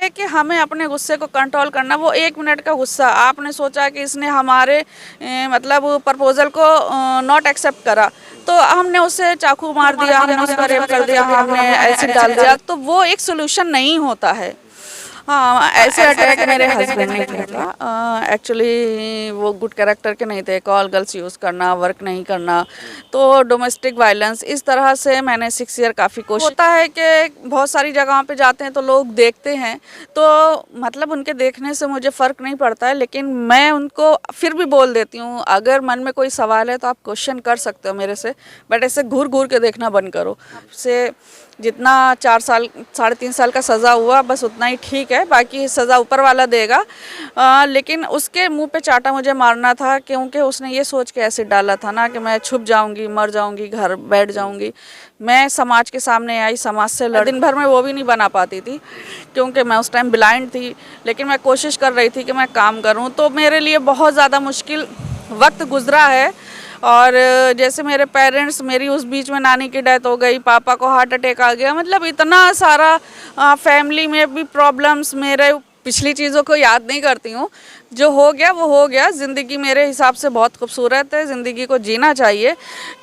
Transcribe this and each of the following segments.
है कि हमें अपने गुस्से को कंट्रोल करना। वो 1 मिनट का गुस्सा, आपने सोचा कि इसने हमारे मतलब प्रपोजल को नॉट एक्सेप्ट करा, तो हमने उसे चाकू मार दिया, हमने उसका रेप कर दिया, हमने एसिड डाल दिया, तो वो एक सोल्यूशन नहीं होता है। हाँ, ऐसे अटैक मेरे हस्बैंड ने किया था। एक्चुअली वो गुड कैरेक्टर के नहीं थे, कॉल गर्ल्स यूज़ करना, वर्क नहीं करना, तो डोमेस्टिक वायलेंस इस तरह से मैंने 6 ईयर काफ़ी कोशिश। होता है कि बहुत सारी जगहों पे जाते हैं तो लोग देखते हैं, तो मतलब उनके देखने से मुझे फ़र्क नहीं पड़ता है, लेकिन मैं उनको फिर भी बोल देती हूँ, अगर मन में कोई सवाल है तो आप क्वेश्चन कर सकते हो मेरे से, बट ऐसे घूर घूर के देखना बंद करो। आपसे जितना 4 साल 3.5 साल का सज़ा हुआ बस उतना ही ठीक है, बाकी सज़ा ऊपर वाला देगा। लेकिन उसके मुंह पे चाटा मुझे मारना था, क्योंकि उसने ये सोच के एसिड डाला था ना कि मैं छुप जाऊंगी, मर जाऊंगी, घर बैठ जाऊंगी। मैं समाज के सामने आई, समाज से दिन भर में वो भी नहीं बना पाती थी, क्योंकि मैं उस टाइम ब्लाइंड थी, लेकिन मैं कोशिश कर रही थी कि मैं काम करूँ। तो मेरे लिए बहुत ज़्यादा मुश्किल वक्त गुजरा है। और जैसे मेरे पेरेंट्स, मेरी उस बीच में नानी की डेथ हो गई, पापा को हार्ट अटैक आ गया, मतलब इतना सारा फैमिली में भी प्रॉब्लम्स। मेरे पिछली चीज़ों को याद नहीं करती हूँ, जो हो गया वो हो गया। ज़िंदगी मेरे हिसाब से बहुत खूबसूरत है, ज़िंदगी को जीना चाहिए,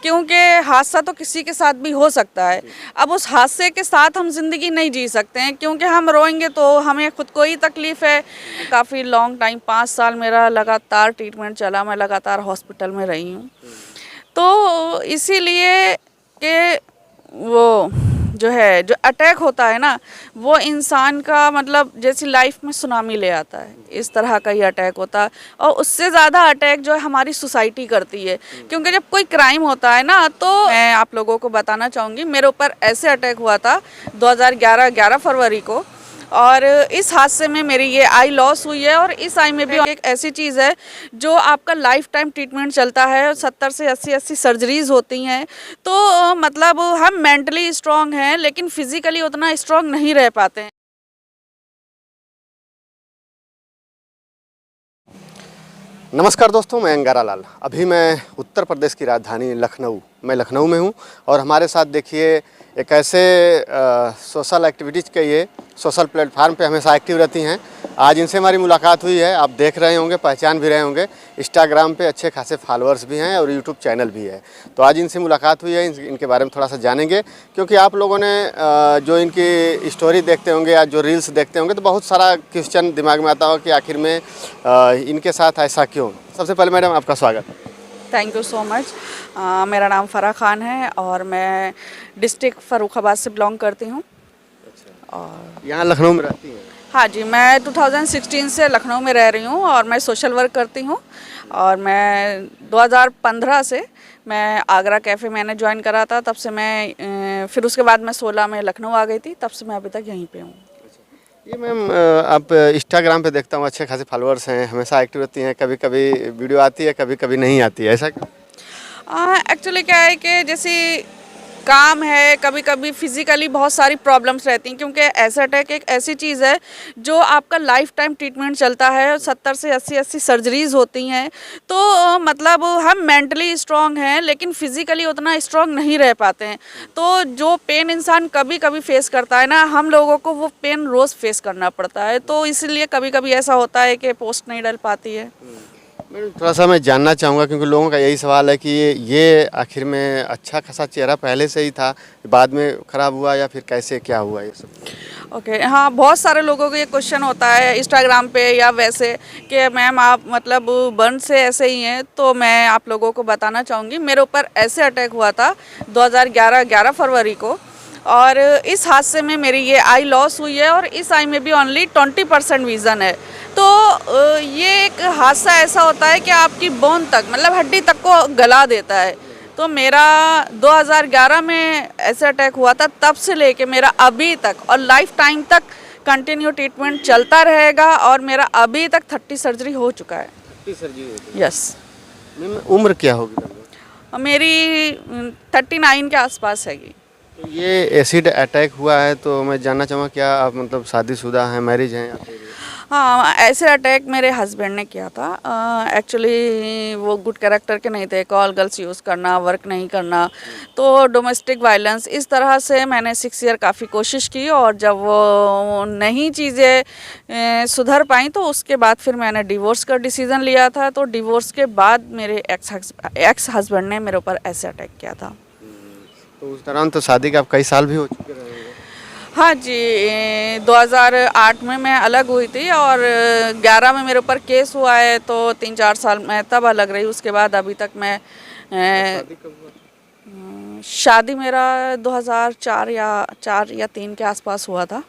क्योंकि हादसा तो किसी के साथ भी हो सकता है। अब उस हादसे के साथ हम ज़िंदगी नहीं जी सकते हैं, क्योंकि हम रोएंगे तो हमें खुद को ही तकलीफ़ है। काफ़ी लॉन्ग टाइम 5 साल मेरा लगातार ट्रीटमेंट चला, मैं लगातार हॉस्पिटल में रही हूँ। तो इसीलिए कि वो जो है, जो अटैक होता है ना, वो इंसान का मतलब जैसी लाइफ में सुनामी ले आता है, इस तरह का ही अटैक होता है। और उससे ज़्यादा अटैक जो है हमारी सोसाइटी करती है, क्योंकि जब कोई क्राइम होता है ना, तो मैं आप लोगों को बताना चाहूँगी, मेरे ऊपर ऐसे अटैक हुआ था 11 फरवरी को। और इस हादसे में मेरी ये आई लॉस हुई है, और इस आई में भी एक ऐसी चीज़ है जो आपका लाइफ टाइम ट्रीटमेंट चलता है, 70 से 80 सर्जरीज होती हैं। तो मतलब हम मेंटली स्ट्रांग हैं, लेकिन फिजिकली उतना स्ट्रांग नहीं रह पाते हैं। नमस्कार दोस्तों, मैं अंगारा लाल। अभी मैं उत्तर प्रदेश की राजधानी लखनऊ में हूँ, और हमारे साथ देखिए एक ऐसे सोशल एक्टिविटीज़ के ये सोशल प्लेटफार्म पे हमेशा एक्टिव रहती हैं। आज इनसे हमारी मुलाकात हुई है, आप देख रहे होंगे, पहचान भी रहे होंगे। इंस्टाग्राम पे अच्छे खासे फॉलोअर्स भी हैं और यूट्यूब चैनल भी है। तो आज इनसे मुलाकात हुई है, इनके बारे में थोड़ा सा जानेंगे, क्योंकि आप लोगों ने जो इनकी स्टोरी देखते होंगे या जो रील्स देखते होंगे, तो बहुत सारा क्वेश्चन दिमाग में आता होगा कि आखिर में इनके साथ ऐसा क्यों। सबसे पहले मैडम आपका स्वागत। Thank you so much. मेरा नाम फ़राह खान है और मैं डिस्ट्रिक्ट फ़र्रुखाबाद से बिलोंग करती हूँ। और यहाँ लखनऊ में रहती हैं? हाँ जी, मैं 2016 से लखनऊ में रह रही हूँ और मैं सोशल वर्क करती हूँ। और मैं 2015 से मैं आगरा कैफ़े मैंने ज्वाइन करा था, तब से मैं फिर उसके बाद मैं 16 में लखनऊ आ गई थी, तब से मैं अभी तक यहीं पे हूँ। ये मैम, आप इंस्टाग्राम पे देखता हूँ अच्छे खासे फॉलोअर्स हैं, हमेशा एक्टिव रहती हैं, कभी कभी वीडियो आती है, कभी कभी नहीं आती है, ऐसा क्यों? एक्चुअली क्या है कि जैसे काम है, कभी कभी फिज़िकली बहुत सारी प्रॉब्लम्स रहती हैं, क्योंकि ऐसा अटैक एक ऐसी चीज़ है जो आपका लाइफ टाइम ट्रीटमेंट चलता है, 70 से 80 सर्जरीज होती हैं। तो मतलब हम मेंटली स्ट्रांग हैं, लेकिन फिज़िकली उतना स्ट्रांग नहीं रह पाते हैं। तो जो पेन इंसान कभी कभी फेस करता है ना, हम लोगों को वो पेन रोज़ फेस करना पड़ता है। तो इसलिए कभी कभी ऐसा होता है कि पोस्ट नहीं डल पाती है। मैडम, थोड़ा सा मैं जानना चाहूँगा, क्योंकि लोगों का यही सवाल है कि ये आखिर में अच्छा खासा चेहरा पहले से ही था, बाद में ख़राब हुआ, या फिर कैसे क्या हुआ ये सब? ओके, हाँ, बहुत सारे लोगों को ये क्वेश्चन होता है इंस्टाग्राम पे या वैसे कि मैम आप मतलब बर्न से ऐसे ही हैं। तो मैं आप लोगों को बताना चाहूँगी, मेरे ऊपर ऐसे अटैक हुआ था 11 फरवरी को। और इस हादसे में मेरी ये आई लॉस हुई है, और इस आई में भी ओनली 20% विज़न है। तो ये एक हादसा ऐसा होता है कि आपकी बोन तक, मतलब हड्डी तक को गला देता है। तो मेरा 2011 में ऐसा अटैक हुआ था, तब से लेके मेरा अभी तक और लाइफ टाइम तक कंटिन्यू ट्रीटमेंट चलता रहेगा, और मेरा अभी तक 30 सर्जरी हो चुका है। 30 सर्जरी? यस। मैम, उम्र क्या होगी? मेरी 39 के आसपास हैगी। तो ये एसिड अटैक हुआ है, तो मैं जानना चाहूँगा क्या आप मतलब शादीशुदा हैं, मैरिज हैं? हाँ, ऐसे अटैक मेरे हस्बैंड ने किया था। एक्चुअली वो गुड कैरेक्टर के नहीं थे, कॉल गर्ल्स यूज़ करना, वर्क नहीं करना, तो डोमेस्टिक वायलेंस इस तरह से मैंने 6 ईयर काफ़ी कोशिश की, और जब वो नहीं चीज़ें सुधर पाई तो उसके बाद फिर मैंने डिवोर्स का डिसीज़न लिया था। तो डिवोर्स के बाद मेरे एक्स हस्बैंड ने मेरे ऊपर ऐसे अटैक किया था। तो उस दौरान तो शादी के आप कई साल भी हो चुके रहेंगे। हाँ जी, 2008 में मैं अलग हुई थी, और 11 में मेरे ऊपर केस हुआ है, तो 3-4 साल मैं तब अलग रही। उसके बाद अभी तक मैं शादी कब हुआ था? शादी मेरा 2004 या 4 या 3 के आसपास हुआ था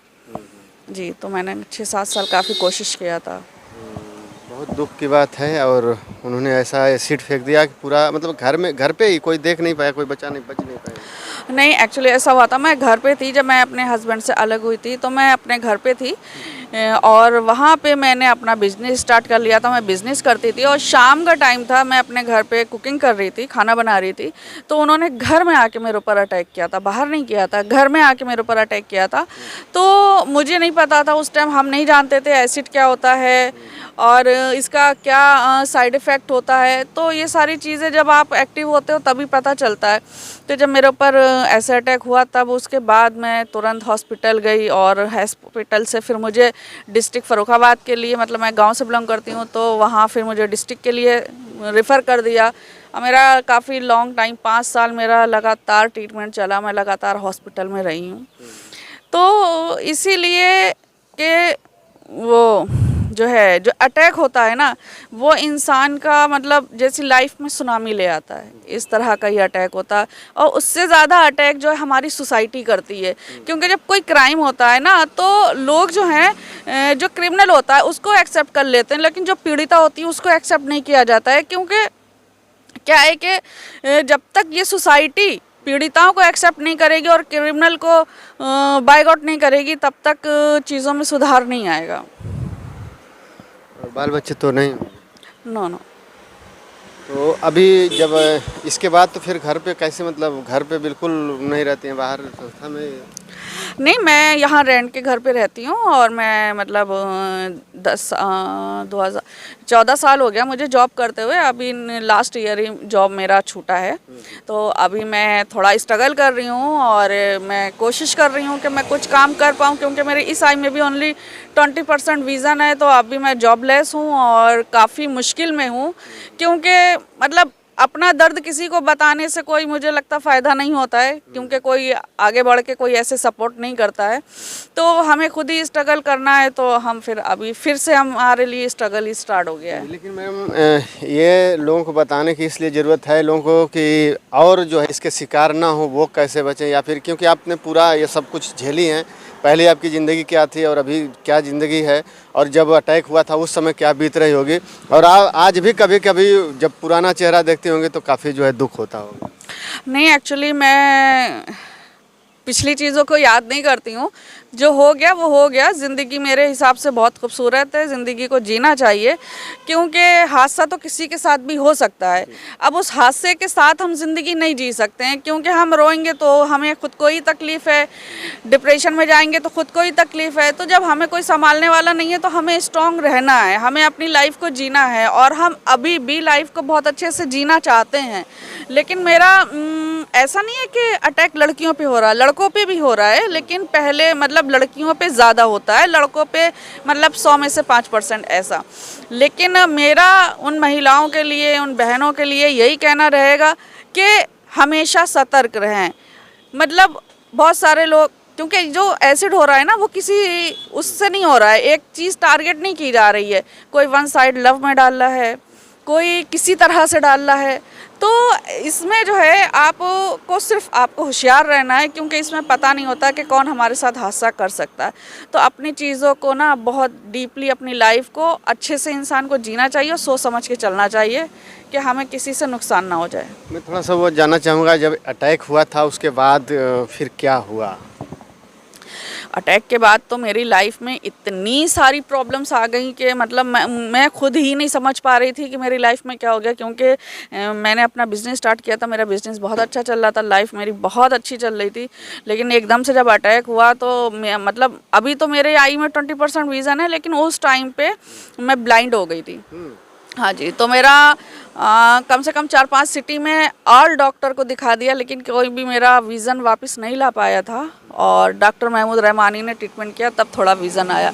जी। तो मैंने 6-7 साल काफ़ी कोशिश किया था। बहुत दुख की बात है। और उन्होंने ऐसा एसिड फेंक दिया कि पूरा मतलब घर पे ही कोई देख नहीं पाया, कोई बच नहीं पाया। नहीं, एक्चुअली ऐसा हुआ था, मैं घर पे थी जब मैं अपने हस्बैंड से अलग हुई थी, तो मैं अपने घर पे थी, और वहाँ पे मैंने अपना बिज़नेस स्टार्ट कर लिया था। मैं बिज़नेस करती थी, और शाम का टाइम था, मैं अपने घर पे कुकिंग कर रही थी, खाना बना रही थी, तो उन्होंने घर में आके मेरे ऊपर अटैक किया था। बाहर नहीं किया था, घर में आके मेरे ऊपर अटैक किया था। तो मुझे नहीं पता था उस टाइम, हम नहीं जानते थे एसिड क्या होता है और इसका क्या साइड इफ़ेक्ट होता है। तो ये सारी चीज़ें जब आप एक्टिव होते हो तभी पता चलता है। तो जब मेरे ऊपर ऐसा अटैक हुआ, तब उसके बाद मैं तुरंत हॉस्पिटल गई, और हॉस्पिटल से फिर मुझे डिस्ट्रिक्ट फ़र्रुखाबाद के लिए, मतलब मैं गांव से बिलोंग करती हूँ, तो वहाँ फिर मुझे डिस्ट्रिक्ट के लिए रेफ़र कर दिया। मेरा काफ़ी लॉन्ग टाइम 5 साल मेरा लगातार ट्रीटमेंट चला, मैं लगातार हॉस्पिटल में रही हूँ। तो इसीलिए कि वो जो अटैक होता है ना, वो इंसान का मतलब जैसी लाइफ में सुनामी ले आता है, इस तरह का ही अटैक होता है। और उससे ज़्यादा अटैक जो है हमारी सोसाइटी करती है, क्योंकि जब कोई क्राइम होता है ना, तो लोग जो हैं, जो क्रिमिनल होता है उसको एक्सेप्ट कर लेते हैं, लेकिन जो पीड़िता होती है उसको एक्सेप्ट नहीं किया जाता है। क्योंकि क्या है कि जब तक ये सोसाइटी पीड़िताओं को एक्सेप्ट नहीं करेगी और क्रिमिनल को बाइक आउट नहीं करेगी, तब तक चीज़ों में सुधार नहीं आएगा। और बाल बच्चे तो नहीं? No no. तो अभी जब इसके बाद तो फिर घर पे कैसे, मतलब घर पे बिल्कुल नहीं रहती हैं, बाहर संस्था में? नहीं, मैं यहाँ रेंट के घर पे रहती हूँ, और मैं मतलब 14 साल हो गया मुझे जॉब करते हुए। अभी लास्ट ईयर ही जॉब मेरा छूटा है, तो अभी मैं थोड़ा स्ट्रगल कर रही हूँ, और मैं कोशिश कर रही हूँ कि मैं कुछ काम कर पाऊँ, क्योंकि मेरे इस आई में भी ओनली 20% विज़न है। तो अभी मैं जॉबलेस हूँ और काफ़ी मुश्किल में हूँ, क्योंकि मतलब अपना दर्द किसी को बताने से कोई मुझे लगता फ़ायदा नहीं होता है, क्योंकि कोई आगे बढ़ के कोई ऐसे सपोर्ट नहीं करता है। तो हमें खुद ही स्ट्रगल करना है, तो हम फिर से हमारे लिए स्ट्रगल ही स्टार्ट हो गया है। लेकिन मैम ये लोगों को बताने की इसलिए ज़रूरत है लोगों को कि और जो है इसके शिकार ना हो, वो कैसे बचें, या फिर क्योंकि आपने पूरा ये सब कुछ झेली हैं, पहले आपकी ज़िंदगी क्या थी और अभी क्या ज़िंदगी है, और जब अटैक हुआ था उस समय क्या बीत रही होगी, और आज भी कभी कभी जब पुराना चेहरा देखते होंगे तो काफ़ी जो है दुख होता होगा। नहीं, एक्चुअली मैं पिछली चीज़ों को याद नहीं करती हूँ। जो हो गया वो हो गया। ज़िंदगी मेरे हिसाब से बहुत खूबसूरत है, ज़िंदगी को जीना चाहिए, क्योंकि हादसा तो किसी के साथ भी हो सकता है। अब उस हादसे के साथ हम ज़िंदगी नहीं जी सकते हैं, क्योंकि हम रोएंगे तो हमें खुद को ही तकलीफ़ है, डिप्रेशन में जाएंगे तो खुद को ही तकलीफ़ है। तो जब हमें कोई संभालने वाला नहीं है तो हमें स्ट्रॉन्ग रहना है, हमें अपनी लाइफ को जीना है, और हम अभी भी लाइफ को बहुत अच्छे से जीना चाहते हैं। लेकिन मेरा ऐसा नहीं है कि अटैक लड़कियों पे हो रहा है, लड़कों पे भी हो रहा है, लेकिन पहले मतलब लड़कियों पे ज़्यादा होता है, लड़कों पे मतलब 100 में से 5% ऐसा। लेकिन मेरा उन महिलाओं के लिए, उन बहनों के लिए यही कहना रहेगा कि हमेशा सतर्क रहें। मतलब बहुत सारे लोग, क्योंकि जो एसिड हो रहा है ना, वो किसी उससे नहीं हो रहा है, एक चीज़ टारगेट नहीं की जा रही है। कोई वन साइड लव में डाल रहा है, कोई किसी तरह से डाल रहा है। तो इसमें जो है आपको सिर्फ आपको होशियार रहना है, क्योंकि इसमें पता नहीं होता कि कौन हमारे साथ हादसा कर सकता है। तो अपनी चीज़ों को ना बहुत डीपली, अपनी लाइफ को अच्छे से इंसान को जीना चाहिए, और सोच समझ के चलना चाहिए कि हमें किसी से नुकसान ना हो जाए। मैं थोड़ा सा वो जानना चाहूँगा, जब अटैक हुआ था उसके बाद फिर क्या हुआ? अटैक के बाद तो मेरी लाइफ में इतनी सारी प्रॉब्लम्स आ गई कि मतलब मैं खुद ही नहीं समझ पा रही थी कि मेरी लाइफ में क्या हो गया, क्योंकि मैंने अपना बिज़नेस स्टार्ट किया था, मेरा बिज़नेस बहुत अच्छा चल रहा था, लाइफ मेरी बहुत अच्छी चल रही थी, लेकिन एकदम से जब अटैक हुआ तो मतलब अभी तो मेरे आई में 20% विज़न है, लेकिन उस टाइम पे मैं ब्लाइंड हो गई थी। हाँ जी, तो मेरा कम से कम 4-5 सिटी में ऑल डॉक्टर को दिखा दिया, लेकिन कोई भी मेरा विज़न वापस नहीं ला पाया था, और डॉक्टर महमूद रहमानी ने ट्रीटमेंट किया, तब थोड़ा विज़न आया।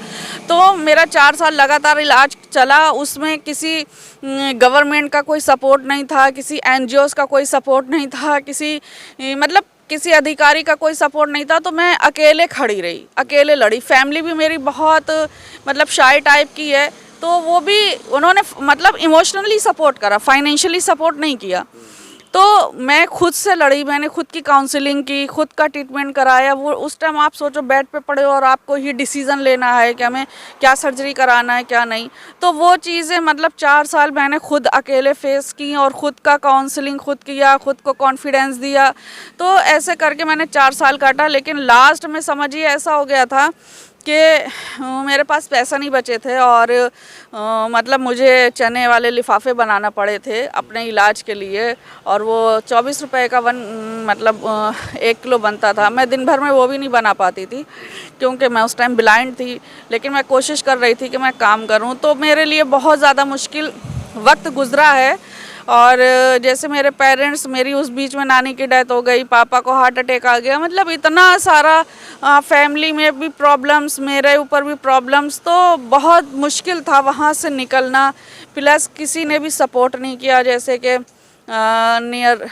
तो मेरा 4 साल लगातार इलाज चला, उसमें किसी गवर्नमेंट का कोई सपोर्ट नहीं था, किसी एनजीओज़ का कोई सपोर्ट नहीं था, मतलब किसी अधिकारी का कोई सपोर्ट नहीं था, तो मैं अकेले खड़ी रही, अकेले लड़ी। फैमिली भी मेरी बहुत मतलब शाय टाइप की है, तो वो भी उन्होंने मतलब इमोशनली सपोर्ट करा, फाइनेंशियली सपोर्ट नहीं किया। तो मैं खुद से लड़ी, मैंने खुद की काउंसलिंग की, खुद का ट्रीटमेंट कराया। वो उस टाइम आप सोचो बेड पे पड़े हो और आपको ही डिसीज़न लेना है कि हमें क्या सर्जरी कराना है क्या नहीं। तो वो चीज़ें मतलब 4 साल मैंने खुद अकेले फेस की, और ख़ुद का काउंसलिंग खुद किया, खुद को कॉन्फिडेंस दिया। तो ऐसे करके मैंने 4 साल काटा, लेकिन लास्ट में समझिए ऐसा हो गया था कि मेरे पास पैसा नहीं बचे थे, और मतलब मुझे चने वाले लिफाफे बनाना पड़े थे अपने इलाज के लिए, और वो 24 रुपए का मतलब 1 किलो बनता था। मैं दिन भर में वो भी नहीं बना पाती थी, क्योंकि मैं उस टाइम ब्लाइंड थी, लेकिन मैं कोशिश कर रही थी कि मैं काम करूं। तो मेरे लिए बहुत ज़्यादा मुश्किल वक्त गुजरा है। और जैसे मेरे पेरेंट्स, मेरी उस बीच में नानी की डेथ हो गई, पापा को हार्ट अटैक आ गया, मतलब इतना सारा फैमिली में भी प्रॉब्लम्स, मेरे ऊपर भी प्रॉब्लम्स, तो बहुत मुश्किल था वहाँ से निकलना। प्लस किसी ने भी सपोर्ट नहीं किया, जैसे कि नियर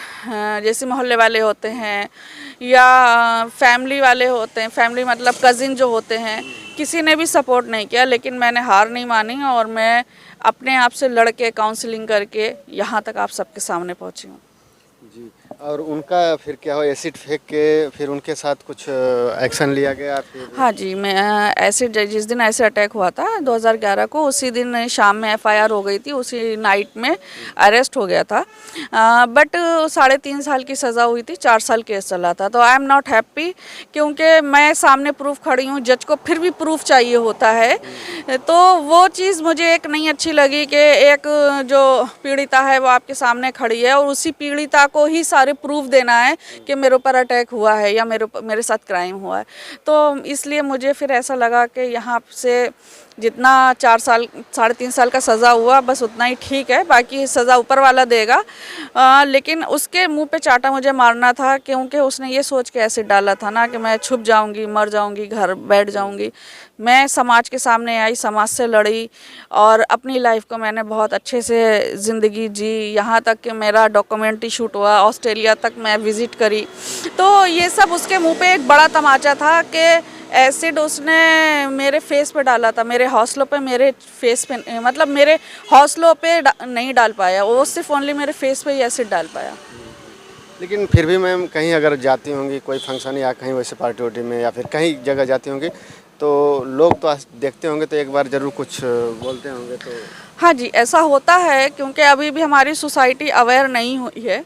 जैसे मोहल्ले वाले होते हैं या फैमिली वाले होते हैं, फैमिली मतलब कज़िन जो होते हैं, किसी ने भी सपोर्ट नहीं किया। लेकिन मैंने हार नहीं मानी, और मैं अपने आप से लड़ के काउंसलिंग करके यहाँ तक आप सबके सामने पहुँची हूँ। जी, और उनका फिर क्या हुआ? एसिड फेंक के फिर उनके साथ कुछ एक्शन लिया गया फिर? हाँ जी, मैं एसिड जिस दिन ऐसे अटैक हुआ था 2011 को, उसी दिन शाम में एफआईआर हो गई थी, उसी नाइट में अरेस्ट हो गया था। बट 3.5 साल की सज़ा हुई थी, 4 साल केस चला था। तो आई एम नॉट हैप्पी, क्योंकि मैं सामने प्रूफ खड़ी हूँ, जज को फिर भी प्रूफ चाहिए होता है। तो वो चीज़ मुझे एक नहीं अच्छी लगी कि एक जो पीड़िता है वो आपके सामने खड़ी है, और उसी पीड़िता को ही सारे प्रूफ देना है कि मेरे ऊपर अटैक हुआ है या मेरे साथ क्राइम हुआ है। तो इसलिए मुझे फिर ऐसा लगा कि यहाँ से जितना 4 साल 3.5 साल का सज़ा हुआ, बस उतना ही ठीक है, बाकी सज़ा ऊपर वाला देगा। लेकिन उसके मुंह पे चाटा मुझे मारना था, क्योंकि उसने ये सोच के एसिड डाला था ना कि मैं छुप जाऊंगी, मर जाऊंगी, घर बैठ जाऊंगी। मैं समाज के सामने आई, समाज से लड़ी, और अपनी लाइफ को मैंने बहुत अच्छे से ज़िंदगी जी। यहाँ तक कि मेरा डॉक्यूमेंट्री शूट हुआ, ऑस्ट्रेलिया तक मैं विज़िट करी। तो ये सब उसके मुँह पे एक बड़ा तमाचा था कि एसिड उसने मेरे फेस पे डाला था, मेरे हौसलों पे, मेरे फेस पे, मतलब मेरे हौसलों पे नहीं डाल पाया वो, सिर्फ ओनली मेरे फेस पे ही एसिड डाल पाया। लेकिन फिर भी मैम कहीं अगर जाती होंगी कोई फंक्शन या कहीं वैसे पार्टी वार्टी में या फिर कहीं जगह जाती होंगी, तो लोग तो देखते होंगे तो एक बार ज़रूर कुछ बोलते होंगे। तो हाँ जी, ऐसा होता है, क्योंकि अभी भी हमारी सोसाइटी अवेयर नहीं हुई है।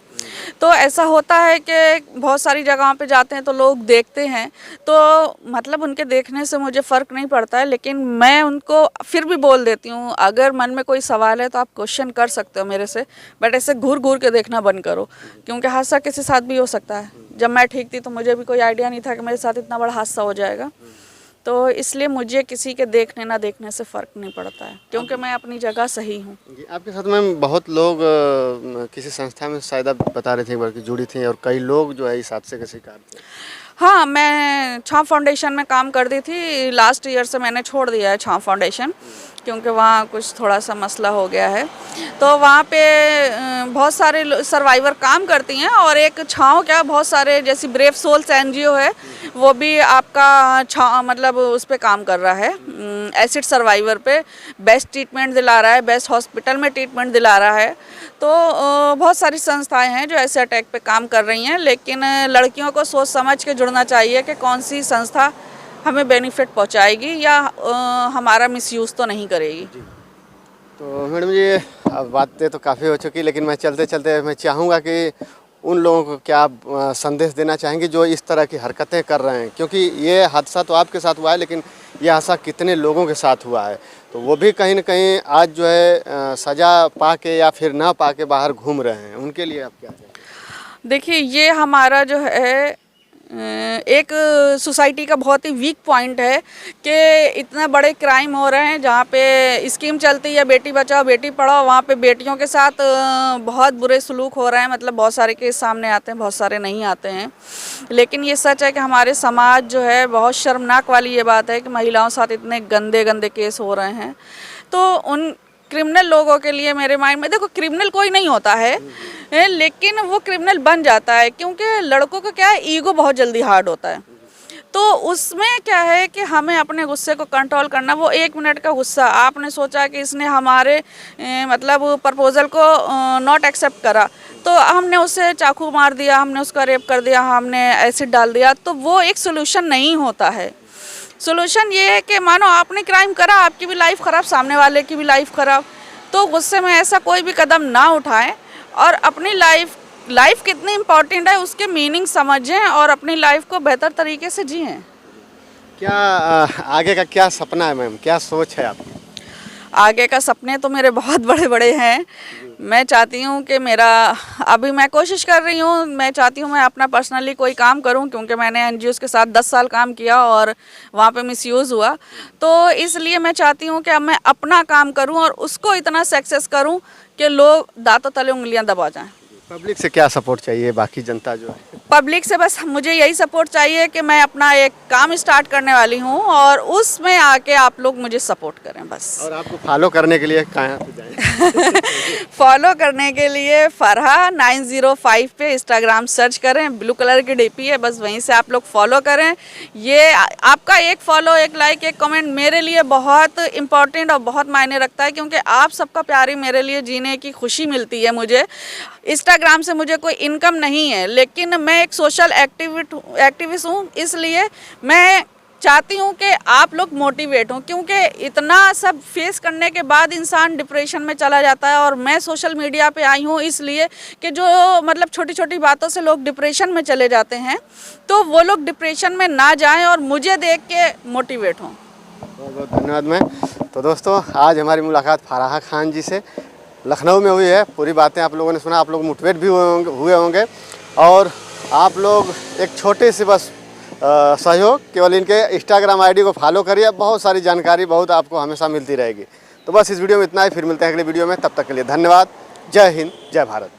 तो ऐसा होता है कि बहुत सारी जगहों पे जाते हैं तो लोग देखते हैं, तो मतलब उनके देखने से मुझे फ़र्क नहीं पड़ता है, लेकिन मैं उनको फिर भी बोल देती हूँ, अगर मन में कोई सवाल है तो आप क्वेश्चन कर सकते हो मेरे से, बट ऐसे घूर घूर के देखना बंद करो, क्योंकि हादसा किसी साथ भी हो सकता है। जब मैं ठीक थी तो मुझे भी कोई आइडिया नहीं था कि मेरे साथ इतना बड़ा हादसा हो जाएगा। तो इसलिए मुझे किसी के देखने ना देखने से फ़र्क नहीं पड़ता है, क्योंकि मैं अपनी जगह सही हूँ। आपके साथ मैम बहुत लोग किसी संस्था में शायद आप बता रहे थे बल्कि जुड़ी थी, और कई लोग जो है इस हादसे के शिकार थे। हाँ, मैं छाँव फाउंडेशन में काम करती थी। लास्ट ईयर से मैंने छोड़ दिया है छाँव फाउंडेशन, क्योंकि वहाँ कुछ थोड़ा सा मसला हो गया है। तो वहाँ पे बहुत सारे सर्वाइवर काम करती हैं, और एक छाँव क्या, बहुत सारे जैसी ब्रेव सोल्स एनजीओ है, वो भी आपका छाँव मतलब उस पे काम कर रहा है, एसिड सर्वाइवर पे बेस्ट ट्रीटमेंट दिला रहा है, बेस्ट हॉस्पिटल में ट्रीटमेंट दिला रहा है। तो बहुत सारी संस्थाएं हैं जो ऐसे अटैक पे काम कर रही हैं, लेकिन लड़कियों को सोच समझ के जुड़ना चाहिए कि कौन सी संस्था हमें बेनिफिट पहुंचाएगी या हमारा मिसयूज़ तो नहीं करेगी। तो मैडम जी, अब बातें तो काफ़ी हो चुकी, लेकिन मैं चलते चलते मैं चाहूँगा कि उन लोगों को क्या आप संदेश देना चाहेंगे जो इस तरह की हरकतें कर रहे हैं? क्योंकि ये हादसा तो आपके साथ हुआ है, लेकिन ये हादसा कितने लोगों के साथ हुआ है, तो वो भी कहीं ना कहीं आज जो है सज़ा पा के या फिर ना पा के बाहर घूम रहे हैं, उनके लिए आप क्या चाहेंगे? देखिए, ये हमारा जो है एक सोसाइटी का बहुत ही वीक पॉइंट है कि इतने बड़े क्राइम हो रहे हैं। जहाँ पे स्कीम चलती है बेटी बचाओ बेटी पढ़ाओ, वहाँ पे बेटियों के साथ बहुत बुरे सलूक हो रहे हैं। मतलब बहुत सारे केस सामने आते हैं, बहुत सारे नहीं आते हैं, लेकिन ये सच है कि हमारे समाज जो है, बहुत शर्मनाक वाली ये बात है कि महिलाओं के साथ इतने गंदे गंदे केस हो रहे हैं। तो उन क्रिमिनल लोगों के लिए मेरे माइंड में, देखो क्रिमिनल कोई नहीं होता है, लेकिन वो क्रिमिनल बन जाता है क्योंकि लड़कों का क्या है, ईगो बहुत जल्दी हार्ड होता है। तो उसमें क्या है कि हमें अपने गुस्से को कंट्रोल करना। वो 1 मिनट का गुस्सा, आपने सोचा कि इसने हमारे मतलब प्रपोजल को नॉट एक्सेप्ट करा, तो हमने उसे चाकू मार दिया, हमने उसका रेप कर दिया, हमने एसिड डाल दिया, तो वो एक सोल्यूशन नहीं होता है। सोल्यूशन ये है कि मानो आपने क्राइम करा, आपकी भी लाइफ ख़राब, सामने वाले की भी लाइफ ख़राब। तो गुस्से में ऐसा कोई भी कदम ना उठाएं और अपनी लाइफ कितनी इम्पोर्टेंट है उसके मीनिंग समझें और अपनी लाइफ को बेहतर तरीके से जिएं। क्या आगे का क्या सपना है मैम, क्या सोच है आपकी? आगे का सपने तो मेरे बहुत बड़े बड़े हैं। मैं चाहती हूँ कि अभी मैं कोशिश कर रही हूँ, मैं चाहती हूँ मैं अपना पर्सनली कोई काम करूँ, क्योंकि मैंने एनजीओज़ के साथ 10 साल काम किया और वहाँ पे मिसयूज़ हुआ। तो इसलिए मैं चाहती हूँ कि अब मैं अपना काम करूँ और उसको इतना सक्सेस करूँ कि लोग दांतों तले उंगलियाँ दबा जाएं। पब्लिक से क्या सपोर्ट चाहिए, बाकी जनता जो है? पब्लिक से बस मुझे यही सपोर्ट चाहिए कि मैं अपना एक काम स्टार्ट करने वाली हूँ और उसमें आके आप लोग मुझे सपोर्ट करें बस। और आपको फॉलो करने के लिए कहाँ पे जाएं? फॉलो करने के लिए फरहा 905 पे इंस्टाग्राम सर्च करें, ब्लू कलर की डीपी है, बस वहीं से आप लोग फॉलो करें। ये आपका एक फॉलो, एक लाइक, एक कमेंट मेरे लिए बहुत इम्पोर्टेंट और बहुत मायने रखता है, क्योंकि आप सबका प्यार ही मेरे लिए जीने की खुशी मिलती है। मुझे इंस्टाग्राम से मुझे कोई इनकम नहीं है, लेकिन मैं एक सोशल एक्टिविस्ट हूँ, इसलिए मैं चाहती हूँ कि आप लोग मोटिवेट हों, क्योंकि इतना सब फेस करने के बाद इंसान डिप्रेशन में चला जाता है। और मैं सोशल मीडिया पे आई हूँ इसलिए कि जो मतलब छोटी छोटी बातों से लोग डिप्रेशन में चले जाते हैं, तो वो लोग डिप्रेशन में ना जाएं और मुझे देख के मोटिवेट हों। बहुत बहुत धन्यवाद मैम। तो दोस्तों, आज हमारी मुलाकात फराह खान जी से लखनऊ में हुई है। पूरी बातें आप लोगों ने सुना, आप लोग मोटिवेट भी हुए होंगे और आप लोग एक छोटे से बस सहयोग, केवल इनके इंस्टाग्राम आईडी को फॉलो करिए, बहुत सारी जानकारी बहुत आपको हमेशा मिलती रहेगी। तो बस इस वीडियो में इतना ही, फिर मिलते हैं अगले वीडियो में, तब तक के लिए धन्यवाद। जय हिंद, जय भारत।